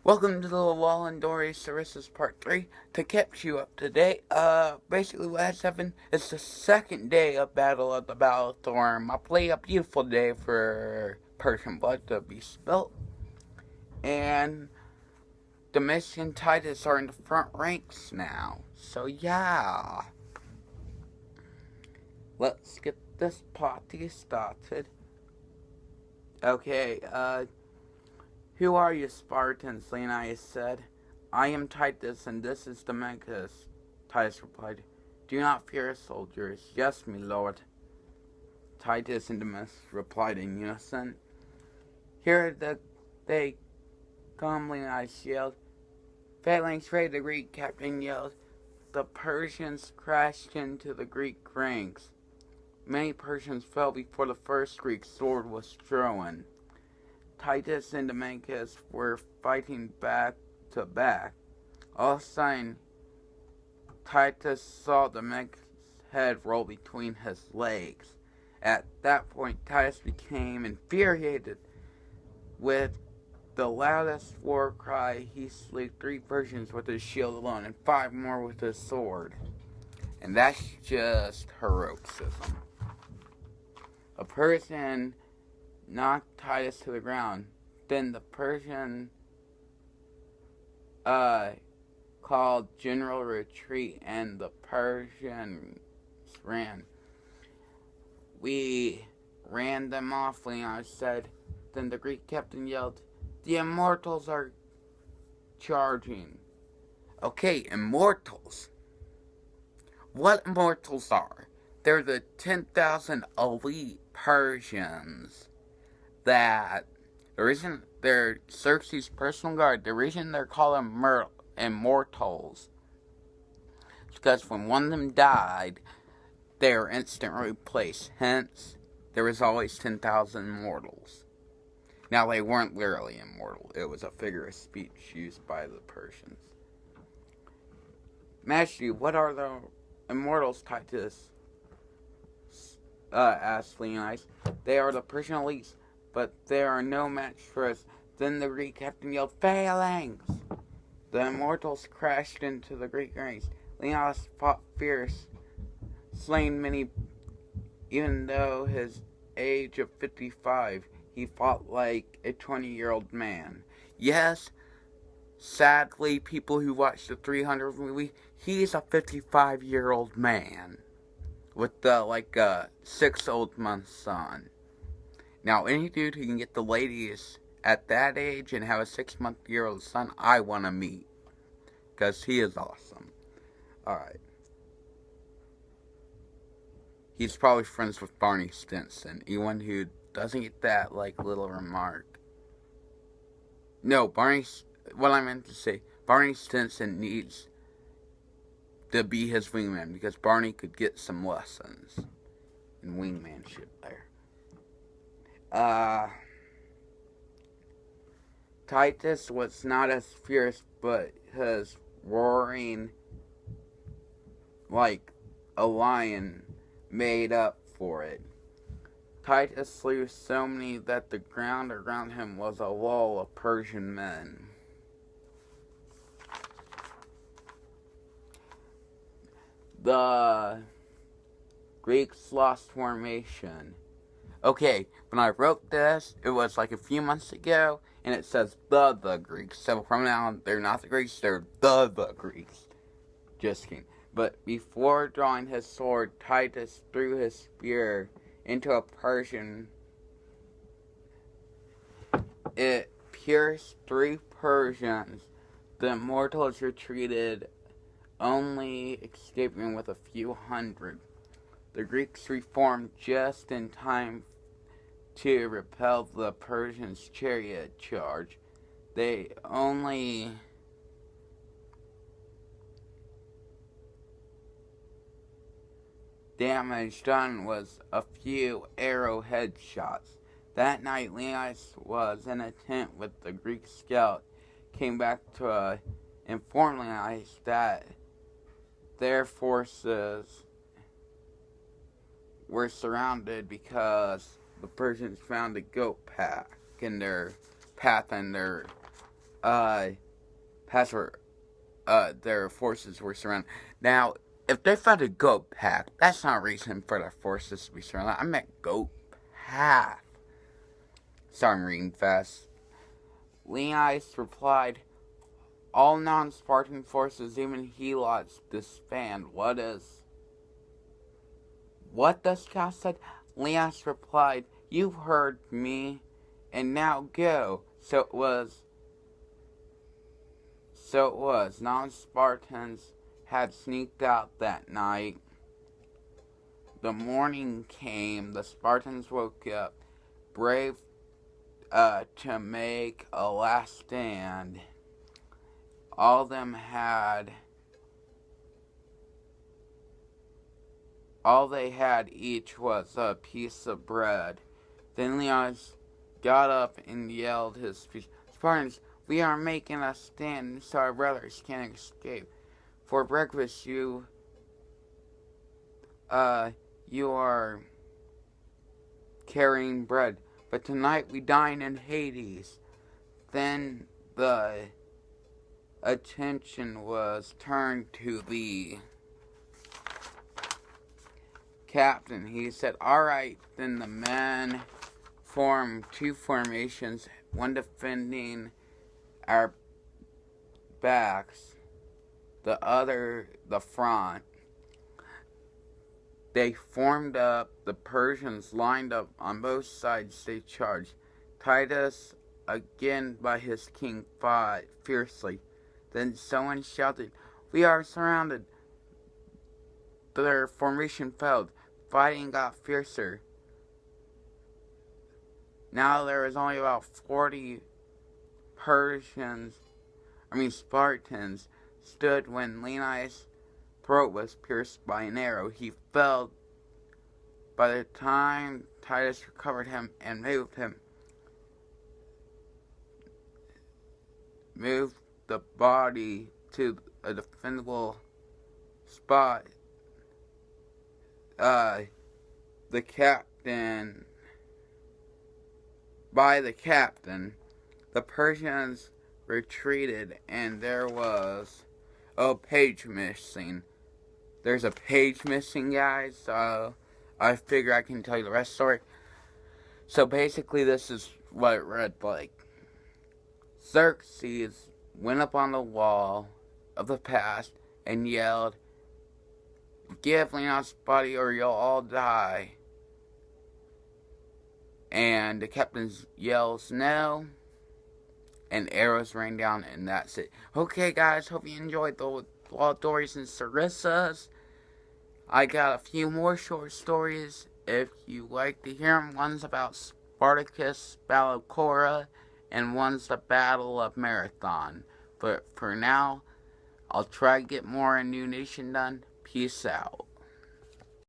Welcome to the Wall and Dorys sorrissays Part 3. To catch you up to date, basically what has happened is the second day of Battle of the Battlethorn. I play a beautiful day for Persian blood to be spilt. And the mission Titus are in the front ranks now. So yeah. Let's get this party started. Okay, who are you, Spartans? Leonidas said. I am Titus, and this is Demechus. Titus replied. Do not fear, soldiers. Yes, my lord. Titus and Demechus replied in unison. Here they come, Leonidas yelled. Phalanx ready, the Greek captain yelled. The Persians crashed into the Greek ranks. Many Persians fell before the first Greek sword was thrown. Titus and Demechus were fighting back to back. All of a sudden, Titus saw Demechus' head roll between his legs. At that point, Titus became infuriated. With the loudest war cry, he slew 3 Persians with his shield alone and 5 more with his sword. And that's just heroicism. A Persian knocked Titus to the ground. Then the Persian called general retreat, and the Persians ran. We ran them off, Leon said. Then the Greek captain yelled, the immortals are charging. Okay, immortals. What immortals are? They're the 10,000 elite Persians that the reason they're Xerxes' personal guard, the reason they're called immortals is because when one of them died, they were instantly replaced. Hence, there was always 10,000 immortals. Now, they weren't literally immortal. It was a figure of speech used by the Persians. Majesty, what are the immortals, Titus? Asked Leonidas. They are the Persian elites, but they are no match for us. Then the Greek captain yelled, Phalanx! The immortals crashed into the Greek ranks. Leonidas fought fierce, slaying many. Even though his age of 55, he fought like a 20-year-old man. Yes, sadly, people who watch the 300 movie, he's a 55-year-old man with a 6-month son. Now, any dude who can get the ladies at that age and have a 6-month-old son, I want to meet. Because he is awesome. Alright. He's probably friends with Barney Stinson. Anyone who doesn't get that, little remark. No, what I meant to say, Barney Stinson needs to be his wingman. Because Barney could get some lessons in wingmanship there. Titus was not as fierce, but his roaring like a lion made up for it. Titus slew so many that the ground around him was a wall of Persian men. The Greeks lost formation. Okay, when I wrote this, it was a few months ago, and it says the Greeks. So from now on, they're not the Greeks, they're the Greeks. Just kidding. But before drawing his sword, Titus threw his spear into a Persian. It pierced 3 Persians. The immortals retreated, only escaping with a few hundred. The Greeks reformed just in time to repel the Persians' chariot charge. The only damage done was a few arrowhead shots. That night, Leonidas was in a tent with the Greek scout. Came back to inform Leonidas that their forces were surrounded because the Persians found a goat path in their password, their forces were surrounded. Now, if they found a goat pack, that's not a reason for their forces to be surrounded. I meant goat pack. Sorry, I'm reading fast. Leonidas replied, all non-Spartan forces, even helots, disband. What the scout said? Leonidas replied, you've heard me, and now go. So it was. Non-Spartans had sneaked out that night. The morning came. The Spartans woke up, brave to make a last stand. All they had each was a piece of bread. Then Leonidas got up and yelled his speech. Spartans, we are making a stand so our brothers can't escape. For breakfast you are carrying bread, but tonight we dine in Hades. Then the attention was turned to the captain. He said, alright. Then the men formed two formations, one defending our backs, the other the front. They formed up. The Persians lined up on both sides. They charged. Titus, again by his king, fought fiercely. Then someone shouted, we are surrounded. Their formation failed. Fighting got fiercer. Now there was only about 40 Spartans stood when Leonidas' throat was pierced by an arrow. He fell. By the time Titus recovered him and moved the body to a defendable spot, by the captain, the Persians retreated, and there was a page missing. There's a page missing, guys, so I figure I can tell you the rest of the story. So basically this is what it read like. Xerxes went up on the wall of the past and yelled, give Leonidas' body or you'll all die. And the captain yells, no. And arrows rain down, and that's it. Okay, guys, hope you enjoyed the dorys and sorrissays. I got a few more short stories if you like to hear them. One's about Spartacus, Battle of Cora, and one's the Battle of Marathon. But for now, I'll try to get more in New Nation done. Peace out.